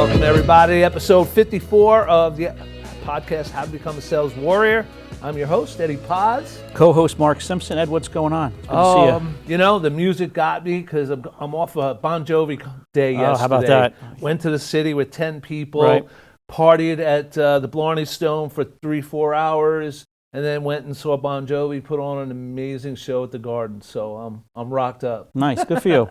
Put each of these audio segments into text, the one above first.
Welcome, everybody. Episode 54 of the podcast, How to Become a Sales Warrior. I'm your host, Eddie Paz. Co-host Mark Simpson. Ed, what's going on? Good to see you. You know, the music got me because I'm off a Bon Jovi day yesterday. How about that? Went to the city with 10 people, right. Partied at the Blarney Stone for 3-4 hours, and then went and saw Bon Jovi put on an amazing show at the Garden. So I'm rocked up. Nice, good for you.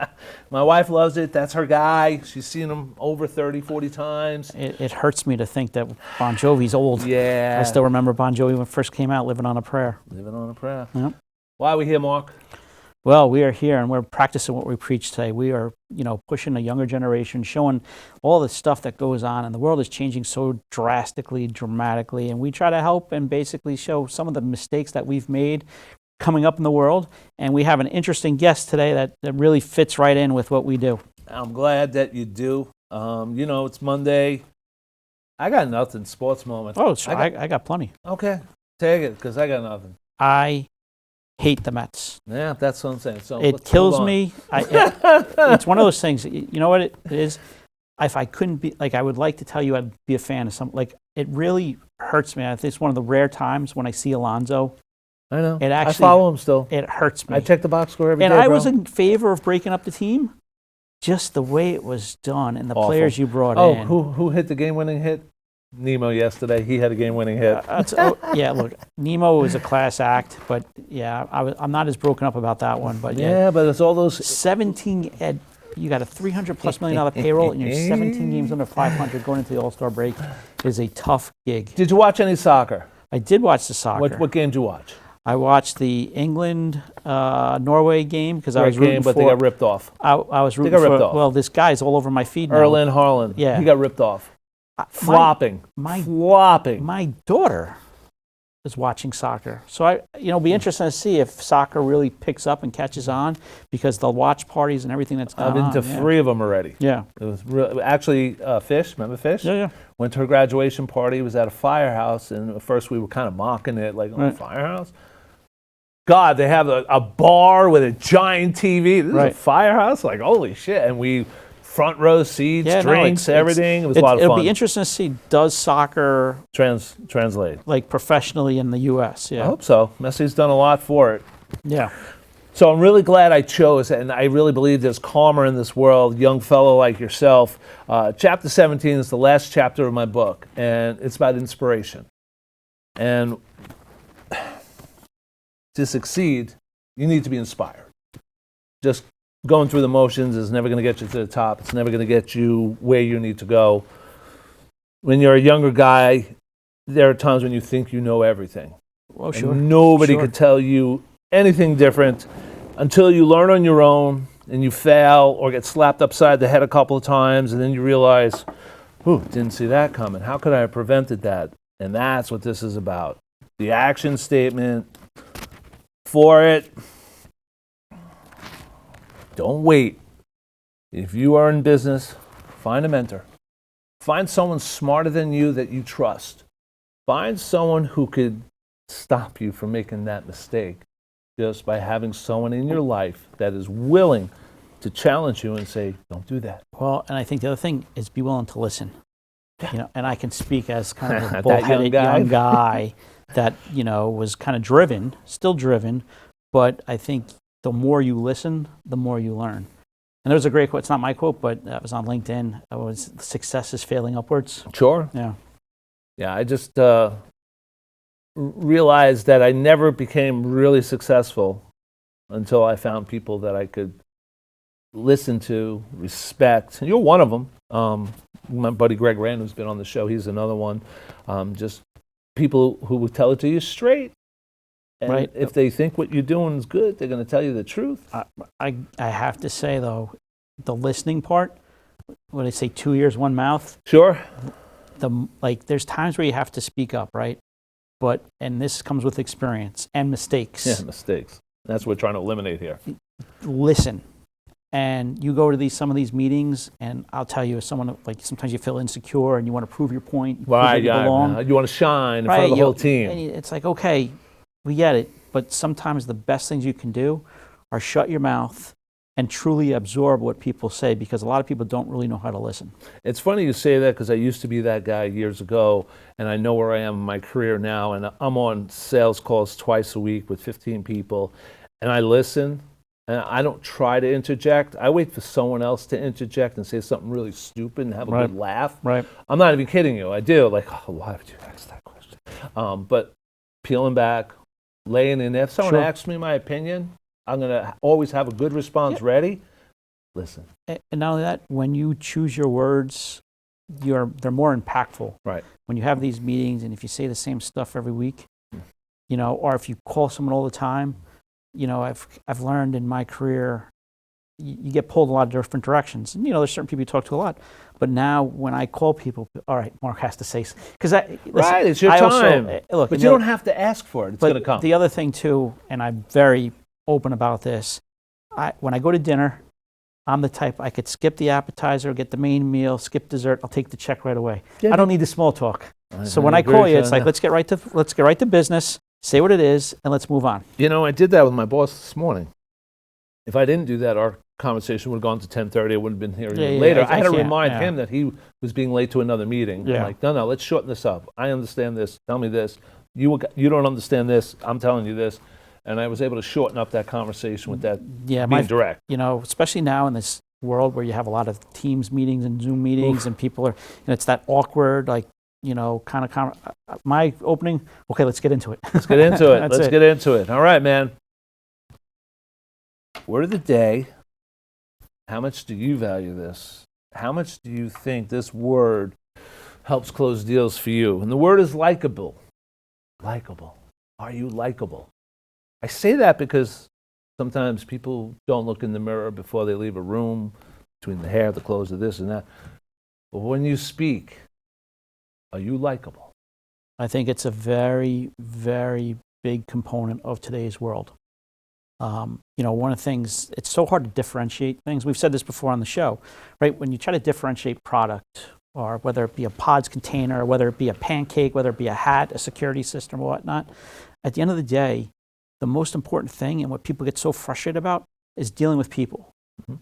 My wife loves it. That's her guy. She's seen him over 30, 40 times. It hurts me to think that Bon Jovi's old. Yeah. I still remember Bon Jovi when it first came out, Living on a Prayer. Living on a Prayer. Yep. Why are we here, Mark? Well, we are here and we're practicing what we preach today. We are, pushing a younger generation, showing all the stuff that goes on, and the world is changing so drastically, dramatically, and we try to help and basically show some of the mistakes that we've made coming up in the world. And we have an interesting guest today that really fits right in with what we do. I'm glad that you do. It's Monday. I got nothing. Sports moment. Oh, sure. I got plenty. Okay. Take it, because I got nothing. I hate the Mets. Yeah, that's what I'm saying. So it kills me. It's one of those things. You know what it is? If I couldn't be, I would like to tell you I'd be a fan of something. It really hurts me. I think it's one of the rare times when I see Alonso. I know. I follow him still. It hurts me. I check the box score every day, and I bro. was in favor of breaking up the team. Just the way it was done and the Awful. players you brought in. Oh, who hit the game-winning hit? Nemo yesterday. He had a game-winning hit. Yeah, look, Nemo was a class act, but yeah, I'm not as broken up about that one. But yeah, but it's all those 17. Ed, you got a $300+ million payroll, and you're 17 games under 500 going into the All-Star break. Is a tough gig. Did you watch any soccer? I did watch the soccer. What game did you watch? I watched the England Norway game because I was rooting but for. they got ripped off. I was rooting ripped for. off. Well, this guy's all over my feed now. Erling Haaland. Yeah, he got ripped off. Flopping. Flopping. My daughter is watching soccer, so it'll be interesting to see if soccer really picks up and catches on because the watch parties and everything that's going on. I've been to 3 of them already. Yeah, it was actually Fish. Remember Fish? Yeah. Went to her graduation party. It was at a firehouse, and at first we were kind of mocking it, like, a firehouse. God, they have a bar with a giant TV. This is a firehouse? Like, holy shit! And we. Front row seats, drinks, everything. It was a lot of fun. It'll be interesting to see, does soccer translate professionally in the U.S.? Yeah, I hope so. Messi's done a lot for it. Yeah. So I'm really glad I chose it, and I really believe there's karma in this world, young fellow like yourself. Chapter 17 is the last chapter of my book, and it's about inspiration. And to succeed, you need to be inspired. Just going through the motions is never going to get you to the top. It's never going to get you where you need to go. When you're a younger guy, there are times when you think you know everything. Oh, sure. And nobody could tell you anything different until you learn on your own and you fail or get slapped upside the head a couple of times, and then you realize, didn't see that coming. How could I have prevented that? And that's what this is about. The action statement for it. Don't wait. If you are in business, find a mentor. Find someone smarter than you that you trust. Find someone who could stop you from making that mistake just by having someone in your life that is willing to challenge you and say, don't do that. Well, and I think the other thing is be willing to listen. And I can speak as kind of a bullheaded young guy that, was kind of driven, still driven, but I think the more you listen, the more you learn. And there was a great quote. It's not my quote, but that was on LinkedIn. It was, success is failing upwards. Sure. Yeah. Yeah, I just realized that I never became really successful until I found people that I could listen to, respect. And you're one of them. My buddy Greg Rand, who's been on the show, he's another one. Just people who would tell it to you straight. And if they think what you're doing is good, they're going to tell you the truth. I have to say, though, the listening part, what I say, 2 ears, one mouth. Sure. There's times where you have to speak up, right? And this comes with experience and mistakes. Yeah, mistakes. That's what we're trying to eliminate here. Listen. And you go to some of these meetings, and I'll tell you, as someone, sometimes you feel insecure and you want to prove your point. Right, you want to shine in front of the whole team. And it's like, okay, we get it, but sometimes the best things you can do are shut your mouth and truly absorb what people say, because a lot of people don't really know how to listen. It's funny you say that, because I used to be that guy years ago, and I know where I am in my career now, and I'm on sales calls twice a week with 15 people, and I listen, and I don't try to interject. I wait for someone else to interject and say something really stupid and have a good laugh. Right. I'm not even kidding you. I do. Like, oh, why would you ask that question? But peeling back, laying in. If someone asks me my opinion, I'm going to always have a good response ready. Listen. And not only that, when you choose your words, they're more impactful. Right. When you have these meetings, and if you say the same stuff every week, or if you call someone all the time, I've learned in my career, you get pulled a lot of different directions. And, there's certain people you talk to a lot. But now when I call people, all right, Mark has to say, because it's your time. Look, but you don't have to ask for it. It's going to come. The other thing too, and I'm very open about this, when I go to dinner, I'm the type, I could skip the appetizer, get the main meal, skip dessert, I'll take the check right away. I don't need the small talk. So when I call you, it's like, let's get right to business, say what it is, and let's move on. I did that with my boss this morning. If I didn't do that, our conversation would have gone to 10:30. I wouldn't have been here later. I had to remind him that he was being late to another meeting. I'm like, no, let's shorten this up. I understand this. Tell me this. You don't understand this. I'm telling you this. And I was able to shorten up that conversation with that being direct. Especially now in this world where you have a lot of Teams meetings and Zoom meetings, and people are, it's that awkward, like, kind of, my opening, okay, let's get into it. Let's get into it. Let's get into it. All right, man. Word of the day. How much do you value this? How much do you think this word helps close deals for you? And the word is likable. Likable. Are you likable? I say that because sometimes people don't look in the mirror before they leave a room, between the hair, the clothes, of this and that. But when you speak, are you likable? I think it's a very, very big component of today's world. One of the things, it's so hard to differentiate things. We've said this before on the show, right? When you try to differentiate product, or whether it be a pods container, whether it be a pancake, whether it be a hat, a security system, or whatnot, at the end of the day, the most important thing, and what people get so frustrated about, is dealing with people.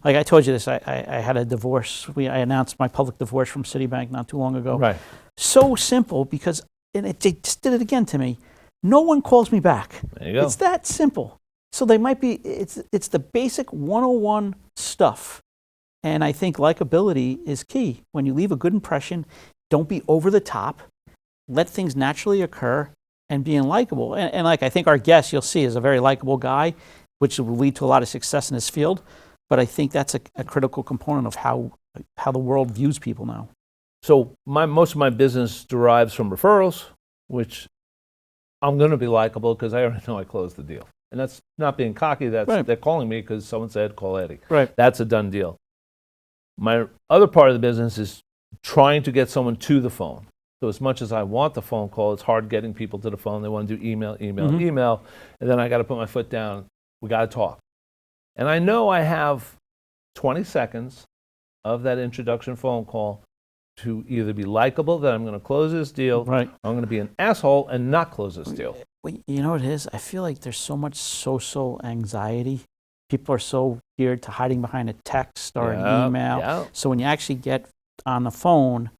Like I told you this, I had a divorce. I announced my public divorce from Citibank not too long ago. Right. So simple, because, and they just did it again to me. No one calls me back. There you go. It's that simple. So they might be, it's the basic 101 stuff. And I think likability is key. When you leave a good impression, don't be over the top, let things naturally occur, and being likable. And like I think our guest, you'll see, is a very likable guy, which will lead to a lot of success in his field. But I think that's a critical component of how the world views people now. So most of my business derives from referrals, which I'm going to be likable because I already know I closed the deal. And that's not being cocky. That's They're calling me because someone said, call Eddie. Right. That's a done deal. My other part of the business is trying to get someone to the phone. So as much as I want the phone call, it's hard getting people to the phone. They want to do email. And then I got to put my foot down. We got to talk. And I know I have 20 seconds of that introduction phone call to either be likable, that I'm going to close this deal, or I'm going to be an asshole and not close this deal. Well, you know what it is? I feel like there's so much social anxiety. People are so geared to hiding behind a text or an email. Yeah. So when you actually get on the phone,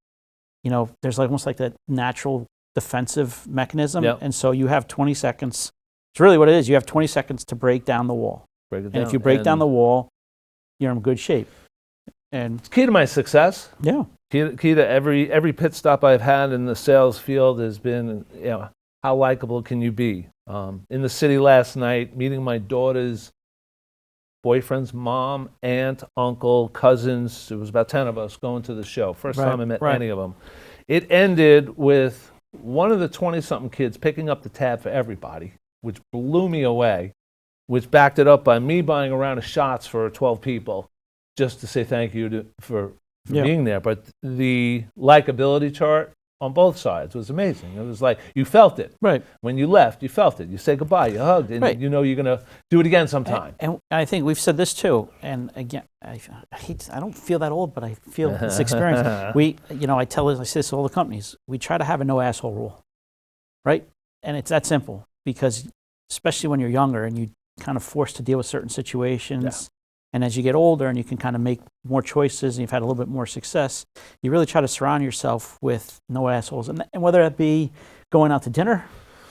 there's almost like that natural defensive mechanism. Yep. And so you have 20 seconds. It's really what it is. You have 20 seconds to break down the wall. And if you break down the wall, you're in good shape. And it's key to my success. Yeah. Key to every pit stop I've had in the sales field has been, how likable can you be? In the city last night, meeting my daughter's boyfriend's mom, aunt, uncle, cousins. It was about 10 of us going to the show. First time I met any of them. It ended with one of the 20-something kids picking up the tab for everybody, which blew me away, which backed it up by me buying a round of shots for 12 people just to say thank you for being there. But the likability chart on both sides was amazing. It was like you felt it. Right. When you left, you felt it. You said goodbye, you hugged, and you know you're going to do it again sometime. And I think we've said this too. And again, I don't feel that old, but I feel this experience. I say this to all the companies. We try to have a no asshole rule, right? And it's that simple, because especially when you're younger and you kind of forced to deal with certain situations, And as you get older and you can kind of make more choices and you've had a little bit more success, you really try to surround yourself with no assholes. And whether it be going out to dinner,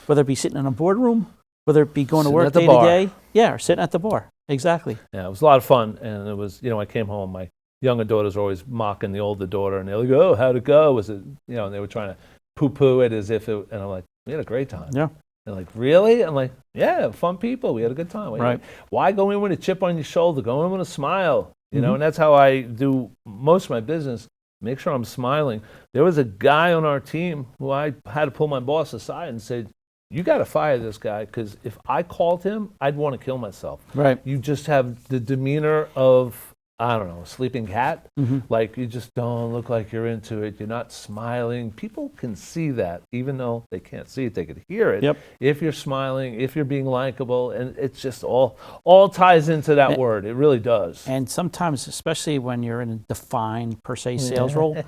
whether it be sitting in a boardroom, whether it be going to Sitting work at the day to bar. day, or sitting at the bar. Exactly. Yeah, it was a lot of fun, and it was, I came home, my younger daughters were always mocking the older daughter, and they were like, oh, how'd it go? Was it, and they were trying to poo-poo it as if it, and I'm like, we had a great time. Yeah. They're like, really? I'm like, yeah, fun people. We had a good time. Right. Why go in with a chip on your shoulder? Go in with a smile, Mm-hmm. And that's how I do most of my business. Make sure I'm smiling. There was a guy on our team who I had to pull my boss aside and say, you got to fire this guy, because if I called him, I'd want to kill myself. Right. You just have the demeanor of, I don't know, a sleeping cat. Mm-hmm. Like, you just don't look like you're into it. You're not smiling. People can see that, even though they can't see it, they can hear it. Yep. If you're smiling, if you're being likable, and it's just all ties into that word. It really does. And sometimes, especially when you're in a defined, per se, sales role,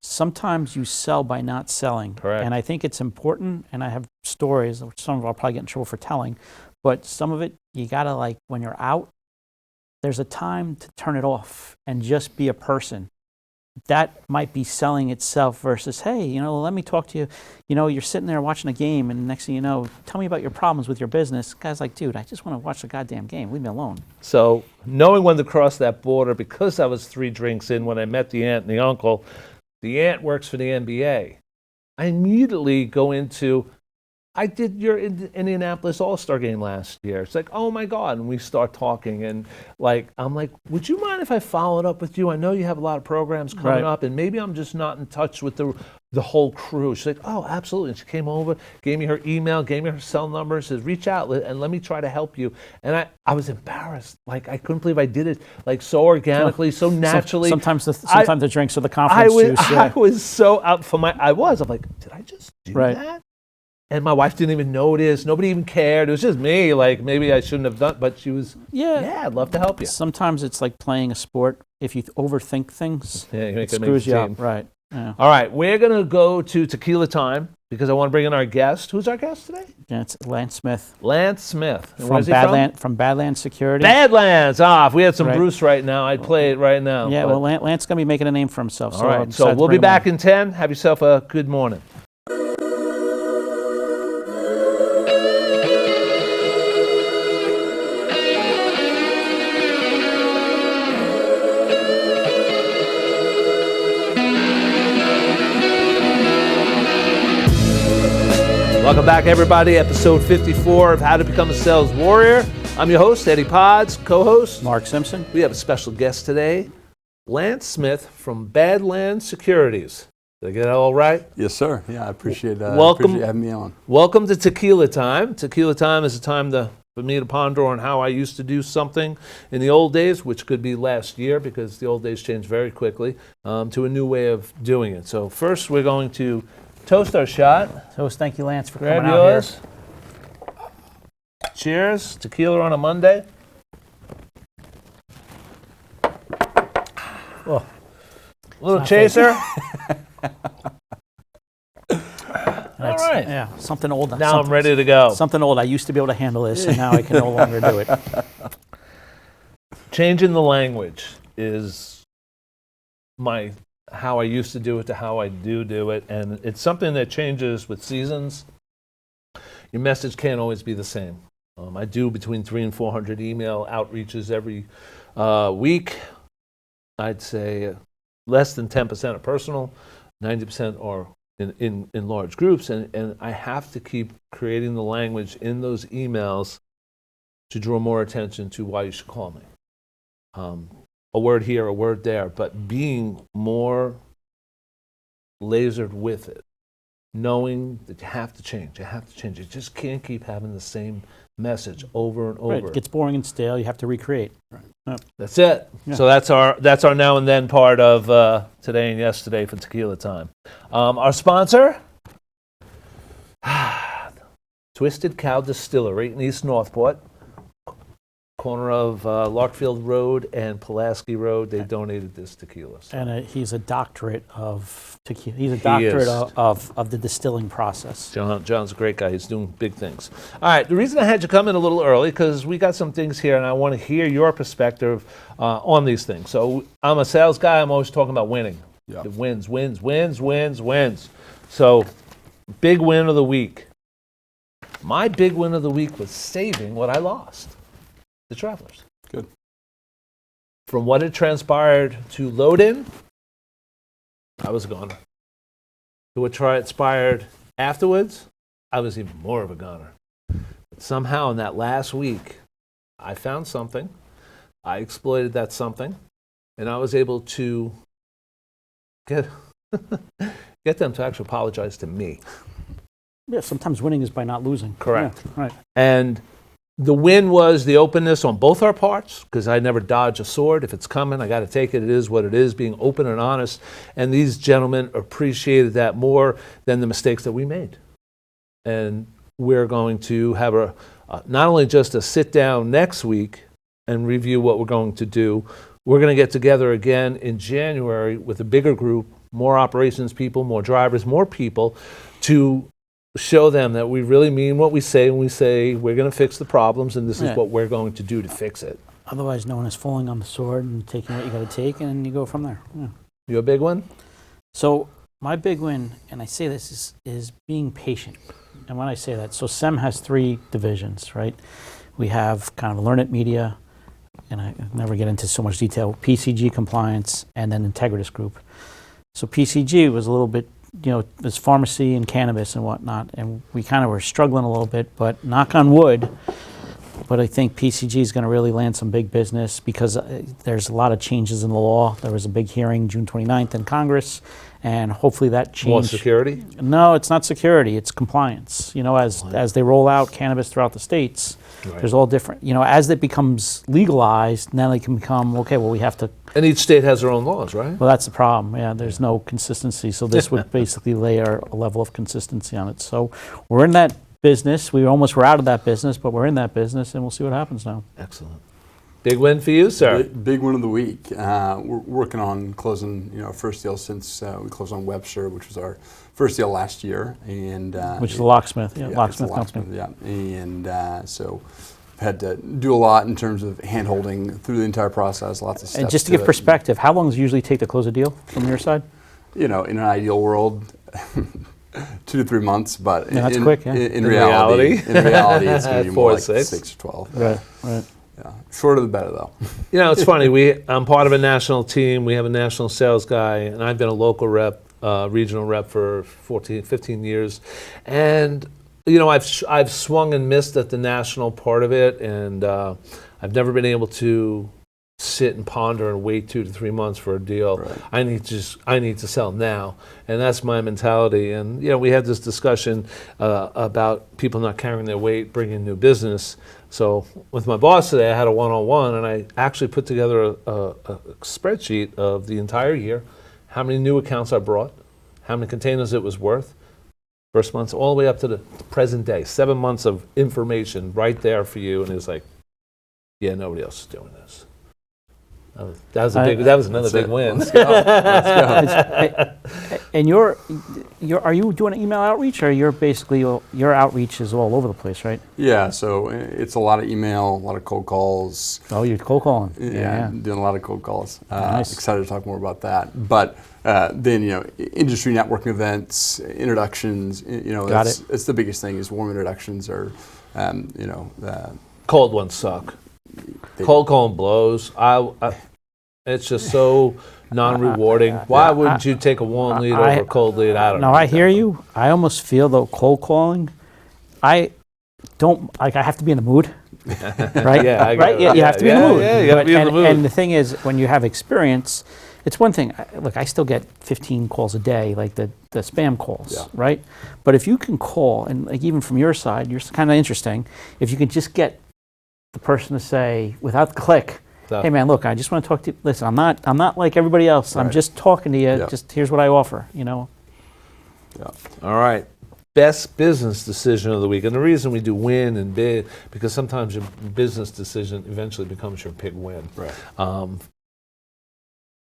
sometimes you sell by not selling. Correct. And I think it's important, and I have stories, which some of I'll probably get in trouble for telling, but some of it, you gotta, like, when you're out, there's a time to turn it off and just be a person. That might be selling itself versus, hey, let me talk to you. You're sitting there watching a game, and next thing you know, tell me about your problems with your business. Guy's like, dude, I just want to watch the goddamn game. Leave me alone. So knowing when to cross that border, because I was 3 drinks in when I met the aunt and the uncle, the aunt works for the NBA. I immediately go into, I did your Indianapolis All-Star game last year. It's like, oh my God. And we start talking, and I'm like, would you mind if I followed up with you? I know you have a lot of programs coming up, and maybe I'm just not in touch with the whole crew. She's like, oh, absolutely. And she came over, gave me her email, gave me her cell number, says, reach out and let me try to help you. And I was embarrassed. Like, I couldn't believe I did it, so organically, so naturally. Sometimes the drinks are the confidence juice. I was so out for I'm like, did I just do that? And my wife didn't even notice. Nobody even cared. It was just me. Like, maybe I shouldn't have done, but she was, I'd love to help you. Sometimes it's like playing a sport. If you overthink things, it it screws you team. up. Right. Yeah. All right, we're going to go to tequila time because I want to bring in our guest. Who's our guest today? Yeah, it's Lance Smith. Lance Smith. And From where's he from? From Badlands Security. Badlands. If we had some Bruce right now, I'd play it right now. Yeah, well, Lance going to be making a name for himself. All right, so we'll be back in 10. Have yourself a good morning. Welcome back, everybody. Episode 54 of How to Become a Sales Warrior. I'm your host, Eddie Pods, co-host Mark Simpson. We have a special guest today, Lance Smith from Badlands Securities. Did I get it all right? Yes, sir. Yeah, I appreciate Welcome. having me on. Welcome to Tequila Time. Tequila Time is a time for me to ponder on how I used to do something in the old days, which could be last year because the old days changed very quickly, to a new way of doing it. So first, we're going to toast our shot. Toast. Thank you, Lance, for Grab coming out yours. Here. Cheers. Tequila on a Monday. Oh, little chaser. All right. Yeah, something old. Now I'm ready to go. Something old. I used to be able to handle this, and now I can no longer do it. Changing the language is how I used to do it to how I do it, and it's something that changes with seasons. Your message can't always be the same. I do between 300 and 400 email outreaches every week. I'd say less than 10% are personal, 90% are in large groups, and I have to keep creating the language in those emails to draw more attention to why you should call me. A word here, a word there, but being more lasered with it, knowing that you have to change. You just can't keep having the same message over and over. Right. It gets boring and stale. You have to recreate. Right. Yeah. That's it. Yeah. So that's our now and then part of today and yesterday for Tequila Time. Our sponsor, Twisted Cow Distillery in East Northport. corner of Larkfield Road and Pulaski Road. They donated this tequila. So. And he's a doctorate of tequila. He's a He doctorate is. of the distilling process. John's a great guy. He's doing big things. All right, the reason I had you come in a little early, because we got some things here, and I want to hear your perspective on these things. So I'm a sales guy. I'm always talking about winning. Yeah. The wins, wins, wins, wins, wins. So big win of the week. My big win of the week was saving what I lost. The Travelers. Good. From what had transpired to load in, I was a goner. To what transpired afterwards, I was even more of a goner. But somehow in that last week, I found something, I exploited that something, and I was able to get them to actually apologize to me. Yeah, sometimes winning is by not losing. Correct. Yeah, right. And the win was the openness on both our parts, because I never dodge a sword. If it's coming, I got to take it. It is what it is, being open and honest. And these gentlemen appreciated that more than the mistakes that we made. And we're going to have not only just a sit down next week and review what we're going to do, we're going to get together again in January with a bigger group, more operations people, more drivers, more people, to show them that we really mean what we say when we say we're going to fix the problems, and this is what we're going to do to fix it. Otherwise known as falling on the sword and taking what you got to take, and you go from there. Yeah. You a big one? So my big win, and I say this, is being patient. And when I say that, so SEM has 3 divisions, right? We have kind of Learn It Media, and I never get into so much detail, PCG Compliance, and then Integritas Group. So PCG was a little bit, there's pharmacy and cannabis and whatnot, and we kind of were struggling a little bit, but knock on wood, but I think PCG is going to really land some big business, because there's a lot of changes in the law. There was a big hearing June 29th in Congress, and hopefully that change. More security? No, it's not security, it's compliance. As they roll out cannabis throughout the states, there's all different, as it becomes legalized, now they can become, okay, well, we have to. And each state has their own laws, right? Well, that's the problem. Yeah, there's no consistency. So this would basically lay a level of consistency on it. So we're in that business. We almost were out of that business, but we're in that business, and we'll see what happens now. Excellent. Big win for you, sir. Big win of the week. We're working on closing, our first deal since we closed on Webster, which was our first deal last year, and which is the locksmith, locksmith company. Yeah, and so had to do a lot in terms of hand-holding through the entire process, lots of steps. And just to give perspective, how long does it usually take to close a deal from your side? In an ideal world, 2 to 3 months, but that's quick. Yeah. In reality, it's going to be more like 6 or 12. Right. Yeah, shorter the better, though. It's funny. I'm part of a national team. We have a national sales guy, and I've been a local rep, regional rep for 15 years, and I've swung and missed at the national part of it, and I've never been able to sit and ponder and wait 2 to 3 months for a deal. Right. I need to sell now, and that's my mentality. And we had this discussion about people not carrying their weight, bringing new business. So with my boss today, I had a one-on-one, and I actually put together a spreadsheet of the entire year, how many new accounts I brought, how many containers it was worth, first months all the way up to the present day, 7 months of information right there for you. And it was like, nobody else is doing this. That was another big win. Let's go. And are you doing email outreach, or you're basically your outreach is all over the place, right? Yeah, so it's a lot of email, a lot of cold calls. Oh, you're cold calling. Yeah, doing a lot of cold calls. Nice. Excited to talk more about that. But then industry networking events, introductions. It's the biggest thing. Is warm introductions or Cold ones suck. Cold calling blows. It's just so non-rewarding. Why wouldn't you take a warm lead over a cold lead? I don't know. No, I hear you. I almost feel though cold calling. I have to be in the mood, right? Yeah, right. Yeah, you have to be in the mood. Yeah, you got to be in the mood. And the thing is, when you have experience, it's one thing. Look, I still get 15 calls a day, like the spam calls, right? But if you can call, and like even from your side, you're kind of interesting. If you can just get the person to say, without the click, hey man, look, I just want to talk to you. Listen, I'm not like everybody else. I'm just talking to you. Just here's what I offer. All right. best business decision of the week. And the reason we do win and big, because sometimes your business decision eventually becomes your big win. Right.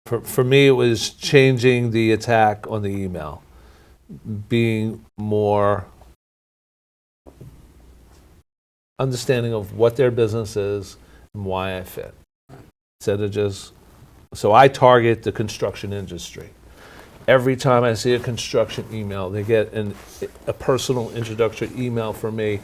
For me, it was changing the attack on the email, being more understanding of what their business is and why I fit. Instead of just, so I target the construction industry. Every time I see a construction email, they get a personal introductory email from me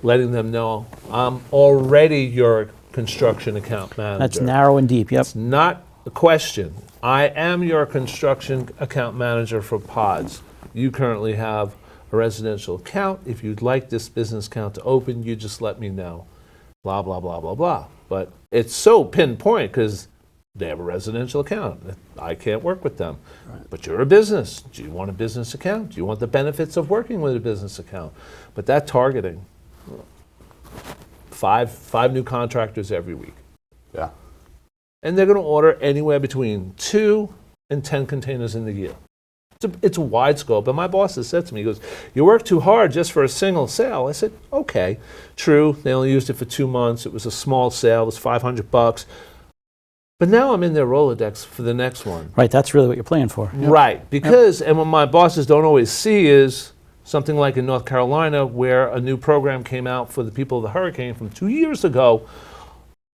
letting them know I'm already your construction account manager. That's narrow and deep, yep. It's not a question. I am your construction account manager for pods. You currently have a residential account. If you'd like this business account to open, you just let me know. Blah, blah, blah, blah, blah. But it's so pinpoint because they have a residential account. I can't work with them. Right. But you're a business. Do you want a business account? Do you want the benefits of working with a business account? But that targeting, five new contractors every week. Yeah. And they're going to order anywhere between 2 and 10 containers in the year. It's a wide scope. And my boss has said to me, he goes, you work too hard just for a single sale. I said, okay, true. They only used it for 2 months. It was a small sale. It was $500. But now I'm in their Rolodex for the next one. Right, that's really what you're playing for. Yep. Right, because, and what my bosses don't always see is something like in North Carolina where a new program came out for the people of the hurricane from 2 years ago.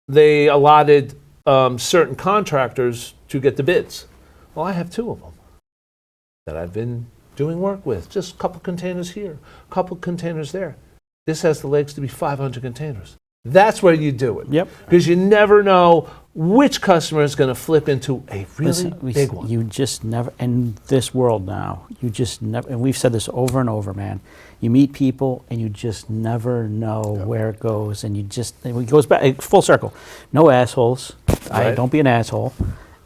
They allotted certain contractors to get the bids. Well, I have 2 of them that I've been doing work with. Just a couple containers here, a couple containers there. This has the legs to be 500 containers. That's where you do it. Yep. Because you never know which customer is going to flip into a really big one. You just never, in this world now, you just never, and we've said this over and over, man. You meet people and you just never know where it goes, and you just, it goes back, full circle. No assholes. Right. Don't be an asshole.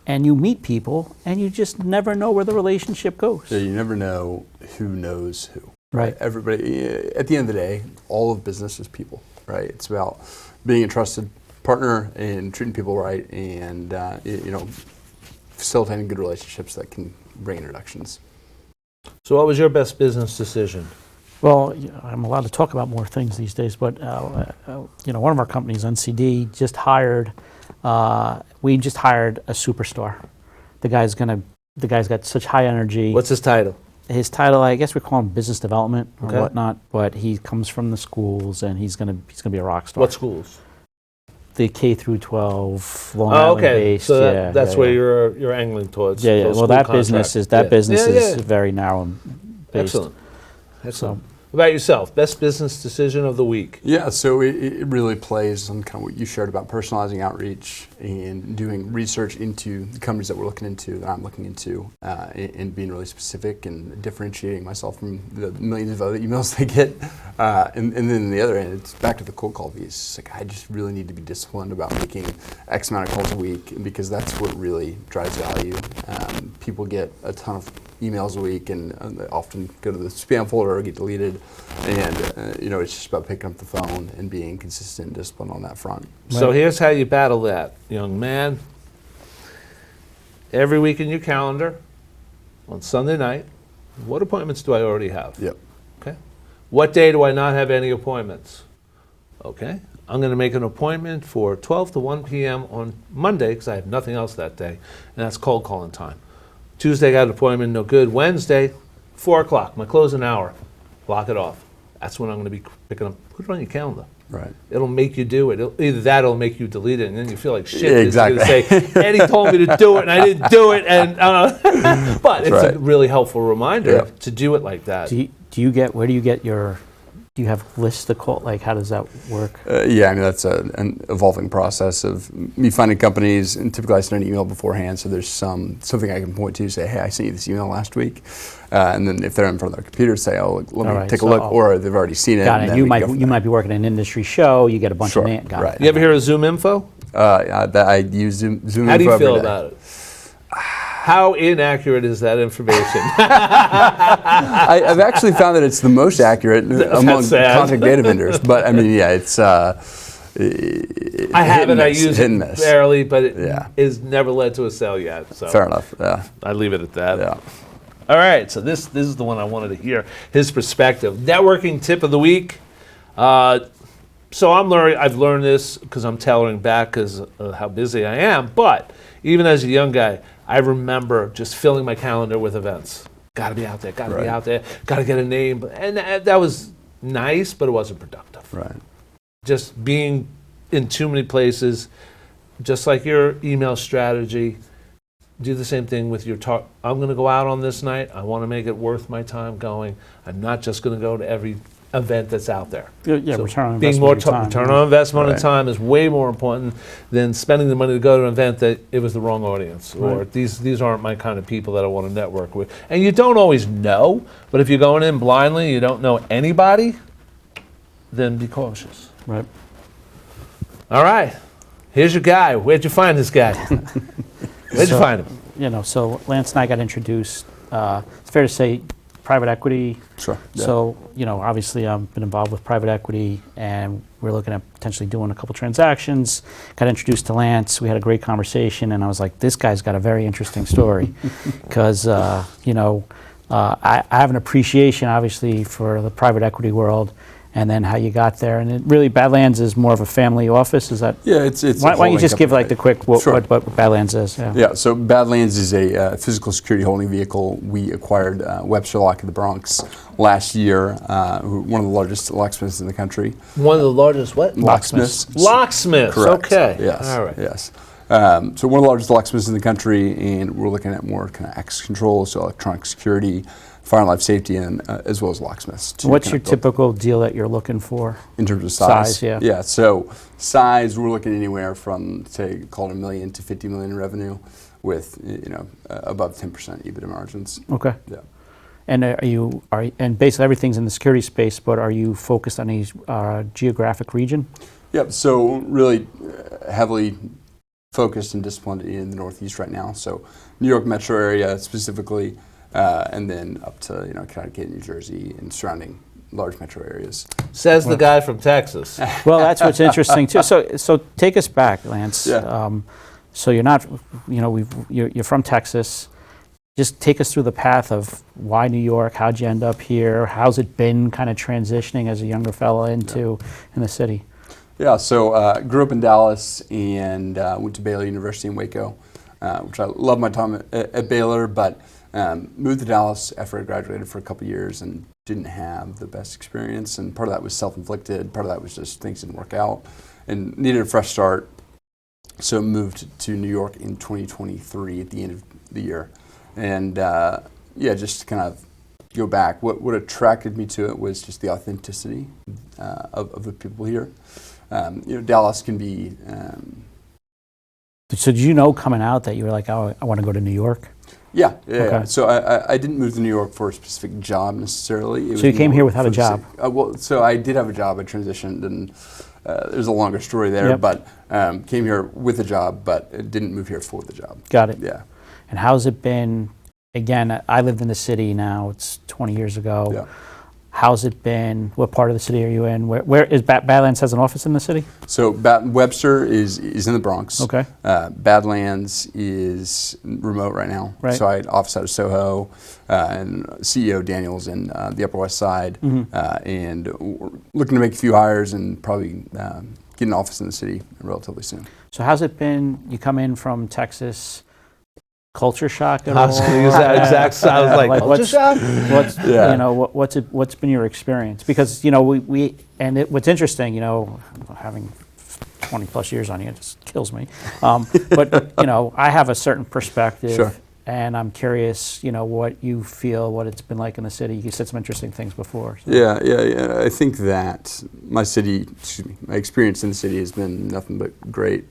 And you meet people and you just never know where the relationship goes. Yeah, you never know who knows who. Right. Everybody, at the end of the day, all of business is people, right? It's about being a trusted partner and treating people right, and facilitating good relationships that can bring introductions. So what was your best business decision? Well, I'm allowed to talk about more things these days, but one of our companies, NCD, just hired. We just hired a superstar. The guy's got such high energy. What's his title? His title, I guess we call him business development or Okay. whatnot, but he comes from the schools and he's gonna be a rock star. What schools? The K through 12, Long Oh, Island okay. based. So that's where you're angling towards. Yeah, yeah. those Well, school that business contracts. is Yeah. very narrow and based. Excellent. Excellent. What about yourself? Best business decision of the week? Yeah, so it really plays on kind of what you shared about personalizing outreach and doing research into the companies that we're looking into, that I'm looking into, and being really specific and differentiating myself from the millions of other emails they get. And then on the other end, it's back to the cold call piece. It's like, I just really need to be disciplined about making X amount of calls a week, because that's what really drives value. People get a ton of emails a week, and they often go to the spam folder or get deleted. And it's just about picking up the phone and being consistent and disciplined on that front. So here's how you battle that, young man. Every week in your calendar, on Sunday night, what appointments do I already have? Yep. Okay. What day do I not have any appointments? Okay. I'm going to make an appointment for 12 to 1 p.m. on Monday because I have nothing else that day, and that's cold calling time. Tuesday, got an appointment, no good. Wednesday, 4 o'clock, my closing hour. Block it off. That's when I'm going to be picking up. Put it on your calendar. Right. It'll make you do it. Either that or it'll make you delete it, and then you feel like shit. Yeah, exactly. You're gonna say, Eddie told me to do it, and I didn't do it. And but it's a really helpful reminder to do it like that. Where do you get your, do you have lists to call? Like, how does that work? Yeah, I mean, that's an evolving process of me finding companies, and typically I send an email beforehand, so there's something I can point to, say, hey, I sent you this email last week. And then if they're in front of their computer, say, oh, let me take a look, or they've already seen it. Got and it. then You we might be working at an industry show, you get a bunch of names. Right. You ever hear of Zoom Info? I use Zoom How do Info you feel every day. about it? How inaccurate is that information? I've actually found that it's the most accurate among contact data vendors. But I mean, yeah, it's I haven't. I use hit and it miss. barely, but it has never led to a sale yet. So Fair enough. Yeah. I leave it at that. Yeah. All right, so this is the one I wanted to hear his perspective. Networking tip of the week. So I've learned this because I'm tailoring back because of how busy I am. But even as a young guy, I remember just filling my calendar with events. Got to be out there. Got to be out there. Got to get a name. And that was nice, but it wasn't productive. Right. Just being in too many places, just like your email strategy. Do the same thing with your talk. I'm going to go out on this night. I want to make it worth my time going. I'm not just going to go to every event that's out there. Yeah, So return on being investment. more of your time. return on investment Right. and time is way more important than spending the money to go to an event that it was the wrong audience, or Right. these aren't my kind of people that I want to network with. And you don't always know, but if you're going in blindly, you don't know anybody, then be cautious. Right. All right, here's your guy. Where'd you find this guy? Where'd you find him? You know, so Lance and I got introduced. It's fair to say, private equity. Sure. Yeah. So, you know, obviously I've been involved with private equity, and we're looking at potentially doing a couple transactions. Got introduced to Lance. We had a great conversation, and I was like, this guy's got a very interesting story. Because, you know, I have an appreciation, obviously, for the private equity world, and then how you got there. And it really, Badlands is more of a family office. Is that? Yeah, it's. Why don't you just give like the quick what Badlands is? Yeah, so Badlands is a physical security holding vehicle. We acquired Webster Lock in the Bronx last year, one of the largest locksmiths in the country. One of the largest what? Locksmiths. Locksmiths. Correct. Okay. Yes. All right. Yes. So one of the largest locksmiths in the country, and we're looking at more kind of access control, so electronic security, fire and life safety, and as well as locksmiths. What's your typical deal that you're looking for? In terms of size? Size, yeah. Yeah, so size, we're looking anywhere from, say, call it $1 million to $50 million in revenue with, you know, above 10% EBITDA margins. Okay. Yeah. And and basically everything's in the security space, but are you focused on a geographic region? Yep, so really heavily focused and disciplined in the Northeast right now. So New York metro area specifically, and then up to, you know, Connecticut, New Jersey, and surrounding large metro areas. Says the guy from Texas. Well, that's what's interesting too. So take us back, Lance. Yeah. So you're not, you know, you're from Texas. Just take us through the path of why New York. How'd you end up here? How's it been kind of transitioning as a younger fella into in the city? Yeah, so grew up in Dallas and went to Baylor University in Waco, which I love my time at Baylor, but moved to Dallas after I graduated for a couple of years and didn't have the best experience. And part of that was self-inflicted, part of that was just things didn't work out and needed a fresh start. So moved to New York in 2023 at the end of the year. And yeah, just to kind of go back, what attracted me to it was just the authenticity of the people here. You know, Dallas can be. So did you know coming out that you were like, oh, I want to go to New York? Yeah. Okay. So I didn't move to New York for a specific job necessarily. So you came here without a job? Well, so I did have a job. I transitioned, and there's a longer story there. Yep. But came here with a job, but didn't move here for the job. Got it. Yeah. And how's it been? Again, I lived in the city now. It's 20 years ago. Yeah. How's it been? What part of the city are you in? Where is Badlands has an office in the city? So Webster is in the Bronx. Okay. Badlands is remote right now. Right. So I had office out of Soho, and CEO Daniel's in the Upper West Side, and we're looking to make a few hires and probably get an office in the city relatively soon. So how's it been? You come in from Texas. Culture shock at I was all? going to use that exact sound. Like culture what's, shock? What's Yeah. you know what's been your experience? Because you know what's interesting, you know, having 20 plus years on you, it just kills me. But you know, I have a certain perspective, Sure. and I'm curious, you know, what you feel, what it's been like in the city. You said some interesting things before. So. Yeah. I think that my experience in the city has been nothing but great.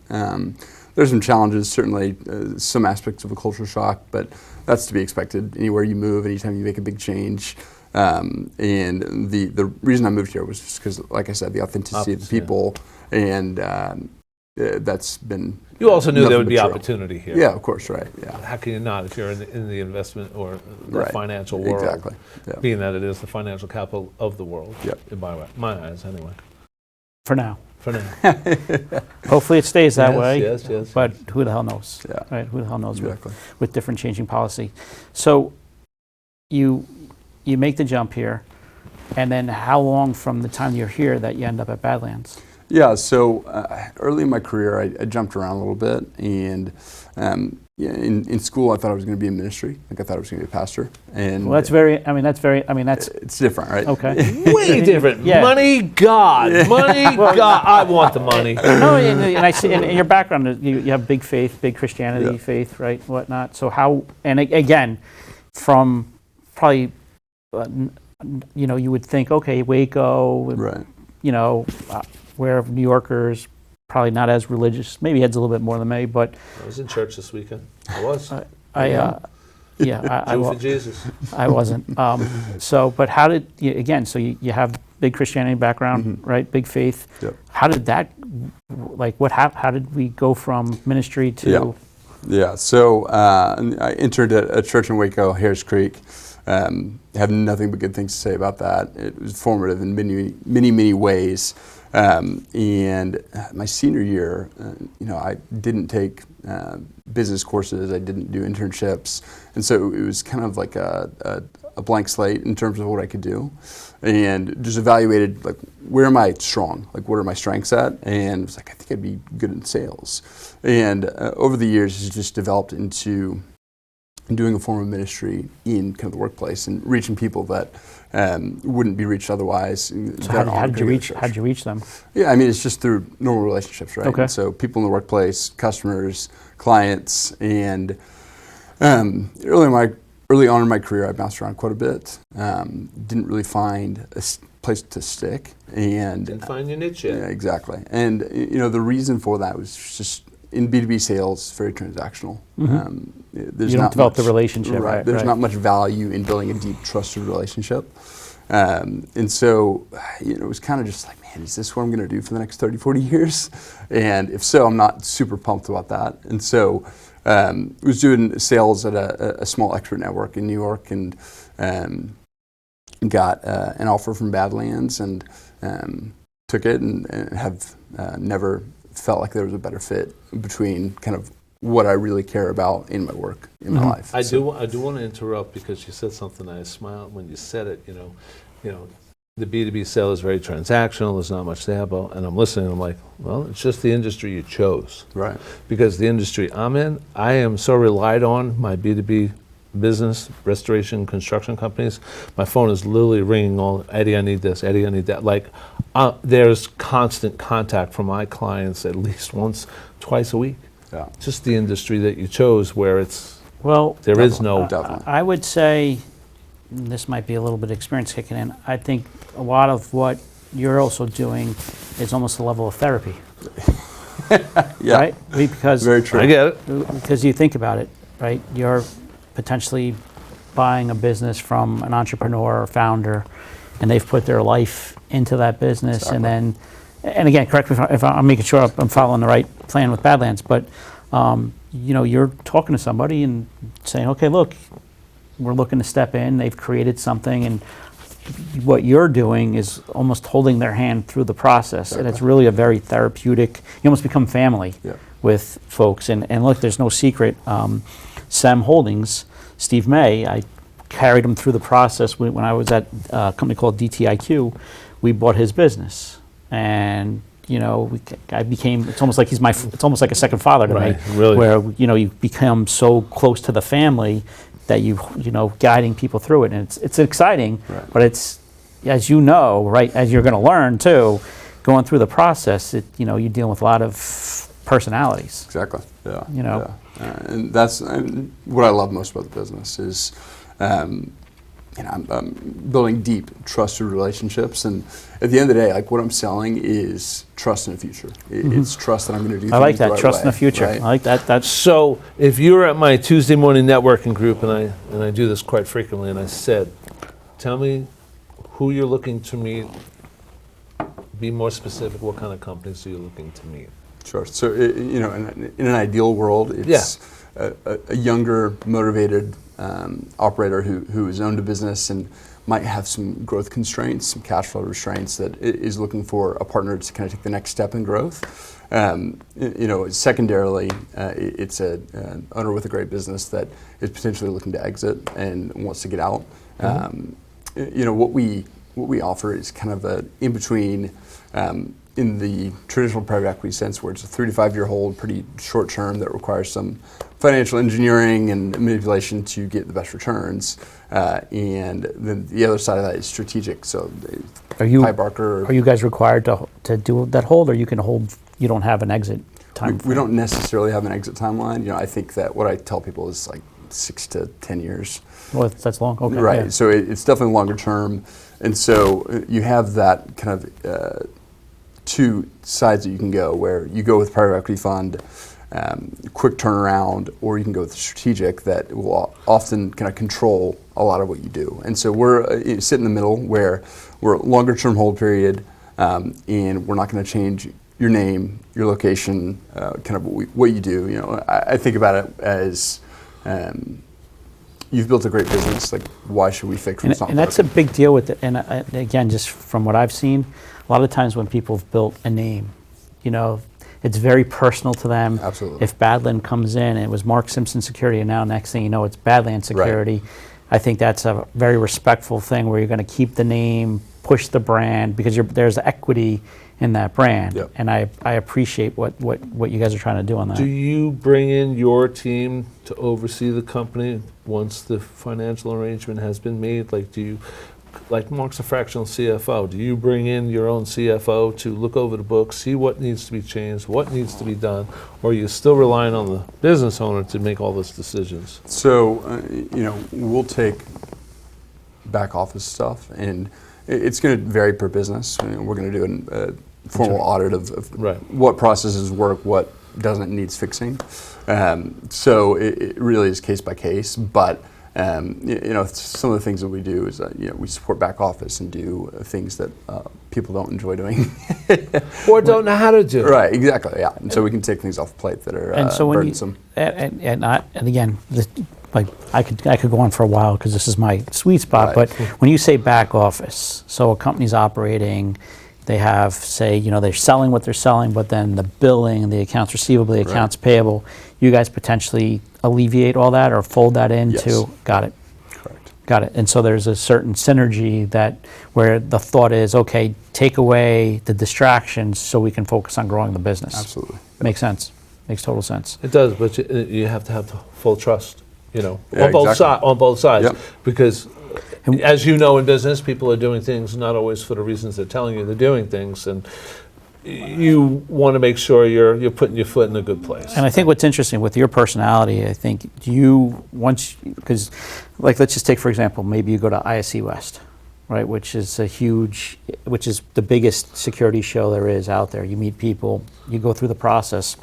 There's some challenges, certainly some aspects of a culture shock, but that's to be expected. Anywhere you move, anytime you make a big change. And the reason I moved here was just because, like I said, the authenticity of the people, and that's been. You also knew there would be true. opportunity here. Yeah, of course, right. Yeah. How can you not if you're in the investment or the Right. financial world? Exactly. Yeah. Being that it is the financial capital of the world, Yep. in my eyes, anyway. For now. For now. Hopefully it stays that Yes, way. yes. But who the hell knows? Yeah. Right? Who the hell knows Exactly. with different changing policy? So you make the jump here, and then how long from the time you're here that you end up at Badlands? Yeah, so early in my career, I jumped around a little bit, and in school, I thought I was going to be in ministry. Like I thought I was going to be a pastor. And Well, that's very. I mean, that's it's different, right? okay. Way different. Yeah. Money, God. Money, God. I want the money. No, and I see in your background, you have big faith, big Christianity, Yeah. faith, right, whatnot. So how? And again, from probably, you would think, okay, Waco, Right. where New Yorkers probably not as religious. Maybe Ed's a little bit more than me, but I was in church this weekend. I was. I Jew for Jesus. I wasn't. But how did again? So you have big Christianity background, right? Big faith. Yep. How did that? How did we go from ministry to? Yeah. So I entered a church in Waco, Harris Creek. Have nothing but good things to say about that. It was formative in many ways. And my senior year, I didn't take business courses. I didn't do internships, and so it was kind of like a blank slate in terms of what I could do, and just evaluated like where am I strong, like what are my strengths at, and it was like I think I'd be good in sales, and over the years it's just developed into doing a form of ministry in kind of the workplace and reaching people that wouldn't be reached otherwise. So how did you reach them? Yeah, I mean, it's just through normal relationships, right? Okay. And so people in the workplace, customers, clients, and early on in my career, I bounced around quite a bit. Didn't really find a place to stick, and Didn't find your niche yet. yeah, exactly. And the reason for that was just in B2B sales, very transactional. There's You don't not develop the much- relationship, right? There's right. not much value in building a deep, trusted relationship. And so, it was kind of just like, man, is this what I'm going to do for the next 30, 40 years? And if so, I'm not super pumped about that. And so, was doing sales at a small expert network in New York, and got an offer from Badlands, and took it, and have never felt like there was a better fit between kind of what I really care about in my work, in my life. I do want to interrupt because you said something. I smiled when you said it. The B2B sale is very transactional. There's not much there, and I'm listening. I'm like, well, it's just the industry you chose. Right. Because the industry I'm in, I am so relied on my B2B business, restoration, construction companies. My phone is literally ringing all, Eddie, I need this, Eddie, I need that. Like, there's constant contact from my clients at least once, twice a week. Yeah. Just the industry that you chose where there is no. Definitely. I would say, and this might be a little bit of experience kicking in, I think a lot of what you're also doing is almost a level of therapy. Yeah. Right? Because Very true. I get it. Because you think about it, right? You're potentially buying a business from an entrepreneur or founder, and they've put their life into that business, Exactly. and again, correct me if I'm making sure I'm following the right plan with Badlands, but you're talking to somebody and saying, okay, look, we're looking to step in. They've created something, and what you're doing is almost holding their hand through the process, and it's really a very therapeutic. You almost become family with folks, and look, there's no secret. Sem Holdings, Steve May, I carried him through the process when I was at a company called DTIQ. We bought his business, and I became. It's almost like it's almost like a second father to me. Really. Where you become so close to the family that you guiding people through it, and it's exciting. Right. But it's, as you know, right, as you're going to learn too, going through the process. You're dealing with a lot of personalities. Exactly. Yeah. Yeah. And that's what I love most about the business is, I'm building deep, trusted relationships. And at the end of the day, like what I'm selling is trust in the future. It's trust that I'm going to do things I like that, the right trust way, in the future. right? I like that. That's So if you were at my Tuesday morning networking group, and I do this quite frequently, and I said, tell me who you're looking to meet, be more specific, what kind of companies are you looking to meet? Sure. So, in an ideal world, it's a younger, motivated operator who has owned a business and might have some growth constraints, some cash flow restraints, that is looking for a partner to kind of take the next step in growth. Secondarily, it's an owner with a great business that is potentially looking to exit and wants to get out. What we offer is kind of a in between. In the traditional private equity sense, where it's a 3 to 5 year hold, pretty short term, that requires some financial engineering and manipulation to get the best returns. And then the other side of that is strategic. So, Are you Barker. Are you guys required to do that hold, or you can hold? You don't have an exit time. We don't necessarily have an exit timeline. I think that what I tell people is like 6 to 10 years. Well, that's long. Okay. Right. Yeah. So it's definitely longer term, and so you have that kind of two sides that you can go, where you go with private equity fund, quick turnaround, or you can go with strategic that will often kind of control a lot of what you do. And so we're sit in the middle, where we're longer term hold period, and we're not going to change your name, your location, kind of what you do. I think about it as you've built a great business. Like, why should we fix what's not and that's a big deal with it. And again, just from what I've seen, a lot of times when people have built a name, it's very personal to them. Absolutely. If Badland comes in and it was Mark Simpson Security, and now next thing you know, it's Badlands Security, I think that's a very respectful thing, where you're going to keep the name, push the brand, because there's equity in that brand. Yep. And I appreciate what you guys are trying to do on that. Do you bring in your team to oversee the company once the financial arrangement has been made? Like Mark's a fractional CFO. Do you bring in your own CFO to look over the books, see what needs to be changed, what needs to be done, or are you still relying on the business owner to make all those decisions? So, we'll take back office stuff, and it's going to vary per business. We're going to do a formal audit of what processes work, what doesn't, needs fixing. So it really is case by case, but some of the things that we do is we support back office and do things that people don't enjoy doing or don't know how to do. Right, exactly, yeah. And so we can take things off the plate that are burdensome. And again, I could go on for a while, because this is my sweet spot. Right. But when you say back office, so a company's operating, they have, say, they're selling what they're selling, but then the billing, the accounts receivable, the accounts payable, you guys potentially alleviate all that or fold that into. Yes. Got it. Correct. Got it. And so there's a certain synergy where the thought is, okay, take away the distractions so we can focus on growing the business. Absolutely. Makes sense. Makes total sense. It does, but you have to have the full trust, Yeah, on both sides, Yep. because as you know, in business, people are doing things not always for the reasons they're telling you they're doing things, and you want to make sure you're putting your foot in a good place. And I think what's interesting with your personality, I think because let's just take, for example, maybe you go to ISC West, right, which is the biggest security show there is out there. You meet people, you go through the process.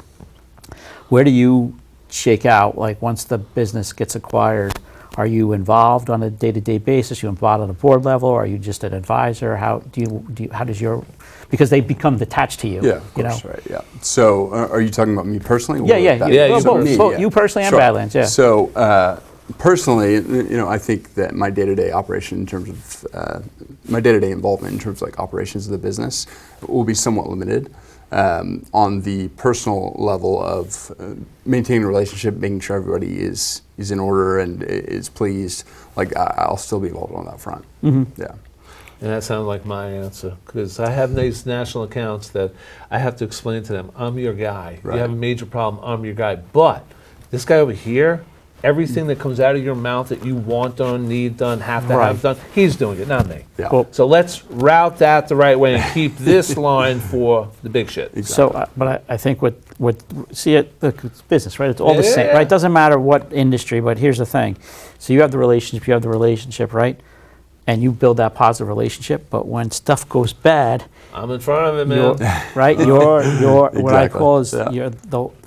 Where do you shake out, like, once the business gets acquired? Are you involved on a day-to-day basis? You involved on a board level? Or are you just an advisor? How does your, because they become attached to you? Yeah, of course, right, yeah. So are you talking about me personally? Both you personally and Badlands, yeah. So personally, I think that my day-to-day operation in terms of, my day-to-day involvement in terms of like operations of the business will be somewhat limited. On the personal level of maintaining a relationship, making sure everybody is in order and is pleased, like I'll still be involved on that front. Mm-hmm. Yeah. And that sounds like my answer, because I have these national accounts that I have to explain to them, I'm your guy. Right. You have a major problem, I'm your guy. But this guy over here, everything that comes out of your mouth that you want done, need done, have to have done, he's doing it, not me. Yeah. Cool. So let's route that the right way and keep this line for the big shit. Exactly. So, but I think it's business, right? It's all the same, Yeah. right? It doesn't matter what industry, but here's the thing. So you have the relationship, right? And you build that positive relationship, but when stuff goes bad, I'm in front of it, man. right? You're what I Exactly. call is Yeah.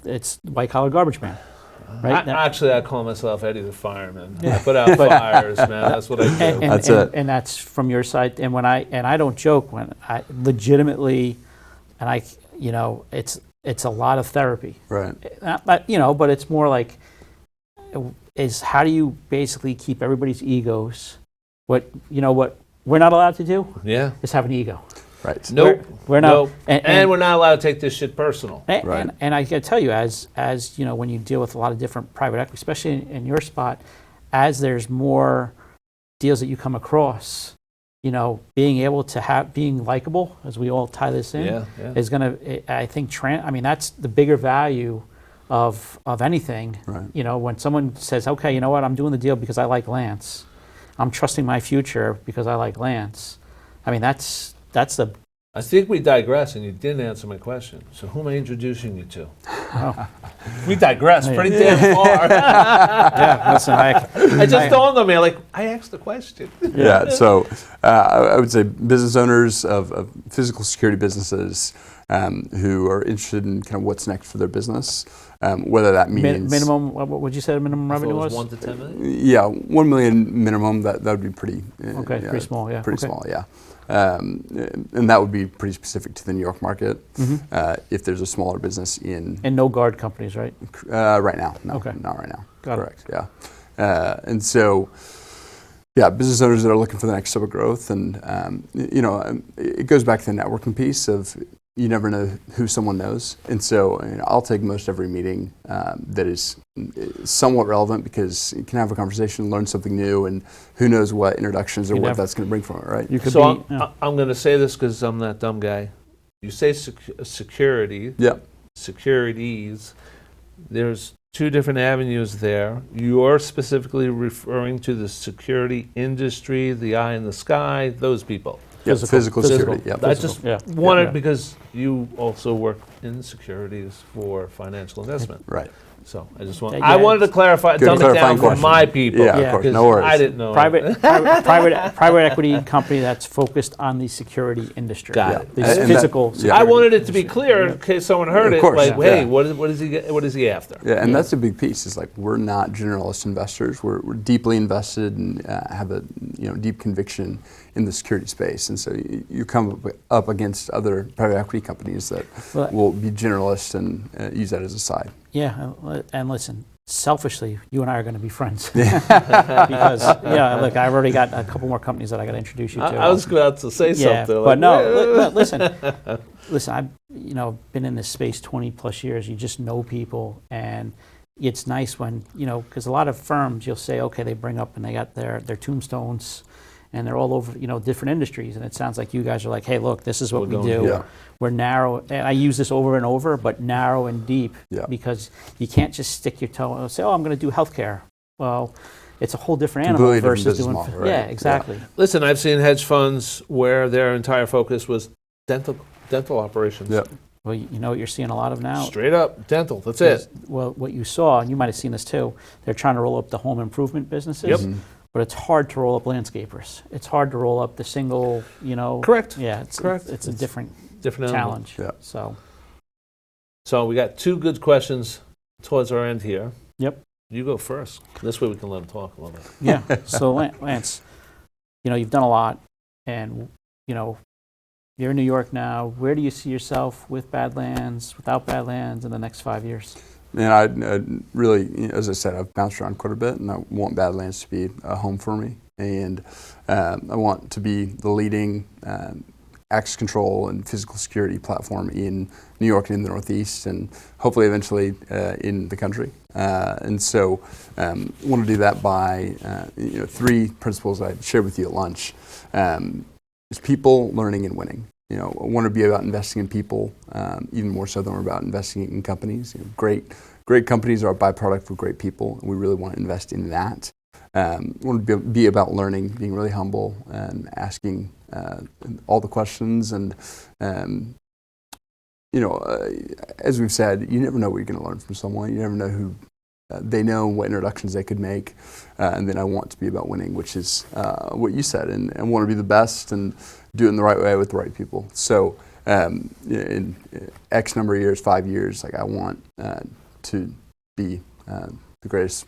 it's white collar garbage man, right? Actually, I call myself Eddie the Fireman. I put out fires, man. That's what I do. And that's from your side. And I don't joke when I legitimately, and it's a lot of therapy. Right. But it's more like, is how do you basically keep everybody's egos what we're not allowed to do Yeah. is have an ego. Right. Nope. We're not, Nope. And we're not allowed to take this shit personal. Right. And I can tell you, as you know, when you deal with a lot of different private equity, especially in your spot, as there's more deals that you come across, being able to being likable, as we all tie this in, Yeah. is going to, I think, that's the bigger value of anything. Right. When someone says, okay, you know what, I'm doing the deal because I like Lance. I'm trusting my future because I like Lance. I mean, that's the. I think we digress, and you didn't answer my question. So who am I introducing you to? Oh. We digress pretty damn far. Yeah, listen, I just dawned on me, I asked the question. Yeah, so I would say business owners of physical security businesses who are interested in kind of what's next for their business, whether that means minimum. What would you say the minimum revenue was? 1 to 10 million. Yeah, 1 million minimum. That would be pretty. Okay, pretty small. Yeah, pretty okay. small. Yeah. And that would be pretty specific to the New York market. If there's a smaller business in And no guard companies, right? right now, no, Okay. not right now. Got it. Correct. Yeah, and so business owners that are looking for the next step of growth, and it goes back to the networking piece of you never know who someone knows, and so I'll take most every meeting that is somewhat relevant because you can have a conversation, learn something new, and who knows what introductions or what that's going to bring from it, right? You could So be. I'm going to say this because I'm that dumb guy. You say security, Yeah. securities. There's two different avenues there. You're specifically referring to the security industry, the eye in the sky, those people. Yeah, physical security. Yeah. I just Yeah. wanted, Yeah. because you also work in securities for financial investment. Right. So I just Yeah, I wanted to clarify, Good dumb it down clarifying for question. my people. Yeah, of of course. because No worries. I didn't know. Private equity company that's focused on the security industry. Got it. The And that- physical. yeah. I wanted it to be clear in case someone heard Of it. course, Like, yeah. hey, Yeah. what is he after? Yeah, and that's a big piece. Is like we're not generalist investors. We're deeply invested and have a deep conviction in the security space. And so you come up against other private equity companies that Well, will be generalists and use that as a side. Yeah, and listen, selfishly, you and I are going to be friends. Because, look, I've already got a couple more companies that I got to introduce you to. I was about to say Yeah, something. but like, no, listen, I've been in this space 20 plus years. You just know people, and it's nice when, because a lot of firms, you'll say, okay, they bring up and they got their tombstones, and they're all over, different industries. And it sounds like you guys are like, hey, look, this is what we We're do. going here. We're narrow. And I use this over and over, but narrow and deep, Yeah. because you can't just stick your toe and say, oh, I'm going to do healthcare. Well, it's a whole different animal Completely different versus business doing. model, right? Yeah, exactly. Listen, I've seen hedge funds where their entire focus was dental operations. Yep. Well, what you're seeing a lot of now. Straight up dental. That's is- it. Well, what you saw, and you might have seen this too, they're trying to roll up the home improvement businesses. Yep. Mm-hmm. But it's hard to roll up landscapers. It's hard to roll up the single, Correct. Yeah, it's Correct. It's a different Different animal. challenge. Yeah. So we got two good questions towards our end here. Yep. You go first. This way we can let them talk a little bit. Yeah. So Lance, you've done a lot, and you're in New York now. Where do you see yourself with Badlands, without Badlands, in the next 5 years? And I really, as I said, I've bounced around quite a bit, and I want Badlands to be a home for me. And I want to be the leading access control and physical security platform in New York and in the Northeast, and hopefully eventually in the country. And so I want to do that by three principles I shared with you at lunch. Is people, learning, and winning. I want to be about investing in people, even more so than we're about investing in companies. Great companies are a byproduct of great people, and we really want to invest in that. I want to be about learning, being really humble, and asking all the questions. And as we've said, you never know what you're going to learn from someone. You never know who they know, what introductions they could make. And then I want to be about winning, which is what you said, and want to be the best and do it in the right way with the right people. So in X number of years, 5 years, I want to be the greatest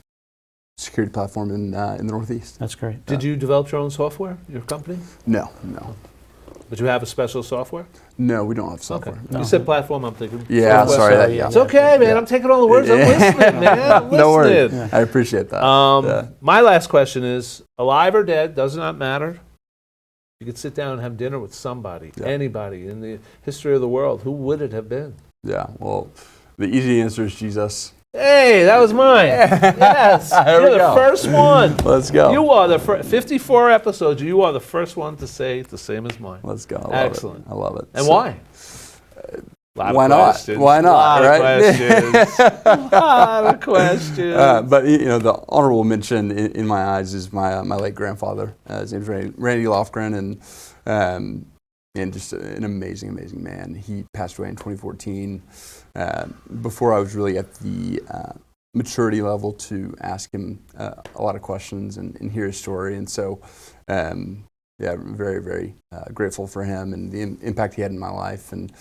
security platform in the Northeast. That's great. Did you develop your own software, your company? No. But you have a special software? No, we don't have software. Okay. No. You said platform, I'm thinking. Yeah, software. sorry. Sorry, Yeah. It's okay, man. Yeah. I'm taking all the words. I'm listening, man. I'm listening. No worries. I appreciate that. Yeah. My last question is, alive or dead, does not matter. You could sit down and have dinner with somebody, anybody in the history of the world. Who would it have been? Yeah, well, the easy answer is Jesus. Hey, that was mine. Yes. You're we the go. first one. Let's go. You are the 54 episodes. You are the first one to say the same as mine. Let's go. Excellent. I love it. And So, why? Why not? Why not? Lot Right? of questions. Lot of questions. But the honorable mention in my eyes is my late grandfather. His name's Randy Lofgren, and just an amazing man. He passed away in 2014. Before I was really at the maturity level to ask him a lot of questions and hear his story, and so very, very grateful for him and the impact he had in my life. And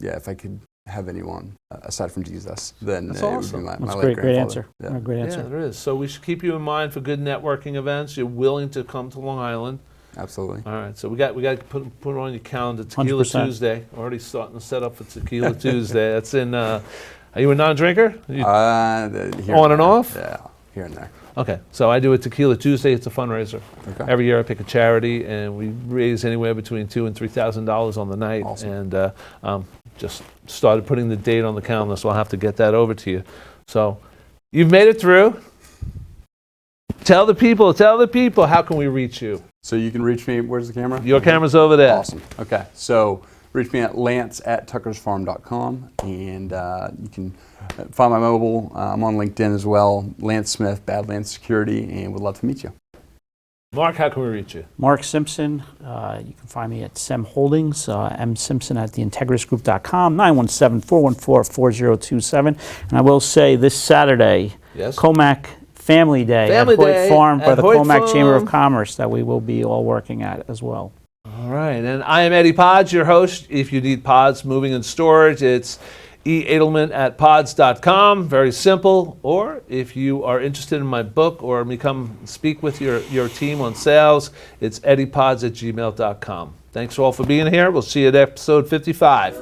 if I could have anyone aside from Jesus, then That's it awesome. would be my That's late a great grandfather. answer. A great answer. Yeah, there is. So we should keep you in mind for good networking events. You're willing to come to Long Island. Absolutely. All right. So we got to put it on your calendar. Tequila 100%. Tuesday. Already starting to set up for Tequila Tuesday. That's in. Are you a non-drinker? On and off? Yeah, here and there. Okay. So I do a Tequila Tuesday. It's a fundraiser. Okay. Every year I pick a charity, and we raise anywhere between $2,000 and $3,000 on the night. Awesome. And just started putting the date on the calendar, so I'll have to get that over to you. So you've made it through. Tell the people, how can we reach you? So you can reach me. Where's the camera? Your camera's over there. Awesome. Okay. So reach me at lance@tuckersfarm.com, and you can find my mobile. I'm on LinkedIn as well. Lance Smith, Badlands Security, and would love to meet you. Mark, how can we reach you? Mark Simpson, you can find me at SEM Holdings, msimpson@theintegrisgroup.com, 917-414-4027. And I will say this Saturday, Yes. Comac Family Day Family at Hoyt Day Farm by at the Hoyt Comac Chamber of Farm. Commerce that we will be all working at as well. All right, and I am Eddie Podge, your host. If you need pods moving and storage, it's eadelman@pods.com. Very simple. Or if you are interested in my book or come speak with your team on sales, it's eddiepods@gmail.com. Thanks all for being here. We'll see you at episode 55.